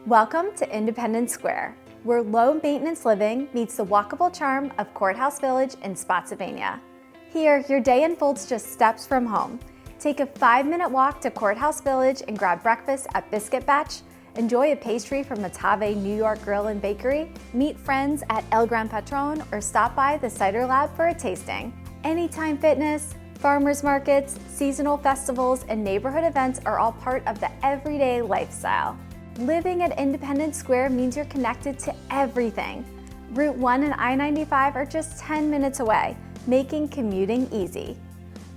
Welcome to Independence Square, where low-maintenance living meets the walkable charm of Courthouse Village in Spotsylvania. Here, your day unfolds just steps from home. Take a 5-minute walk to Courthouse Village and grab breakfast at Biscuit Batch, enjoy a pastry from Matave New York Grill and Bakery, meet friends at El Gran Patron, or stop by the Cider Lab for a tasting. Anytime Fitness, farmers markets, seasonal festivals, and neighborhood events are all part of the everyday lifestyle. Living at Independence Square means you're connected to everything. Route 1 and I-95 are just 10 minutes away, making commuting easy.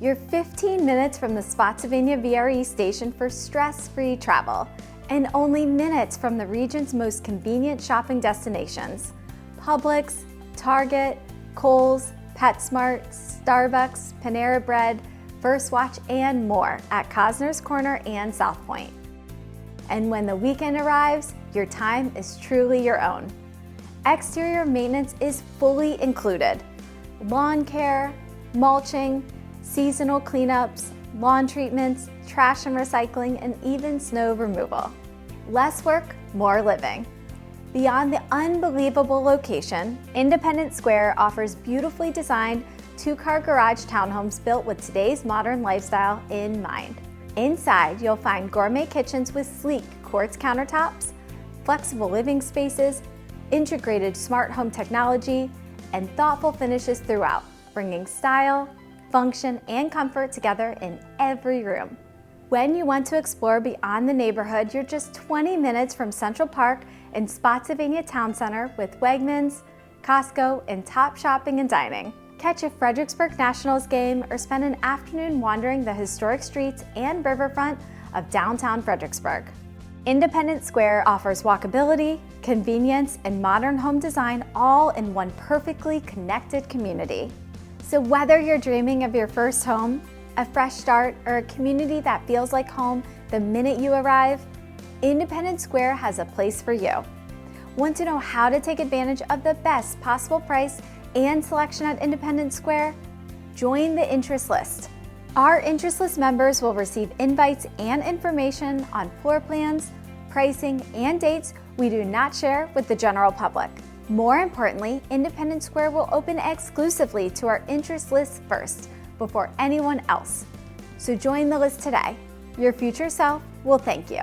You're 15 minutes from the Spotsylvania VRE Station for stress-free travel, and only minutes from the region's most convenient shopping destinations: Publix, Target, Kohl's, PetSmart, Starbucks, Panera Bread, First Watch, and more at Cosner's Corner and South Point. And when the weekend arrives, your time is truly your own. Exterior maintenance is fully included. Lawn care, mulching, seasonal cleanups, lawn treatments, trash and recycling, and even snow removal. Less work, more living. Beyond the unbelievable location, Independence Square offers beautifully designed 2-car garage townhomes built with today's modern lifestyle in mind. Inside, you'll find gourmet kitchens with sleek quartz countertops, flexible living spaces, integrated smart home technology, and thoughtful finishes throughout, bringing style, function, and comfort together in every room. When you want to explore beyond the neighborhood, you're just 20 minutes from Central Park and Spotsylvania Town Center with Wegmans, Costco, and top shopping and dining. Catch a Fredericksburg Nationals game or spend an afternoon wandering the historic streets and riverfront of downtown Fredericksburg. Independence Square offers walkability, convenience, and modern home design all in one perfectly connected community. So whether you're dreaming of your first home, a fresh start, or a community that feels like home the minute you arrive, Independence Square has a place for you. Want to know how to take advantage of the best possible price and selection at Independence Square? Join the interest list. Our interest list members will receive invites and information on floor plans, pricing, and dates we do not share with the general public. More importantly, Independence Square will open exclusively to our interest list first, before anyone else. So join the list today. Your future self will thank you.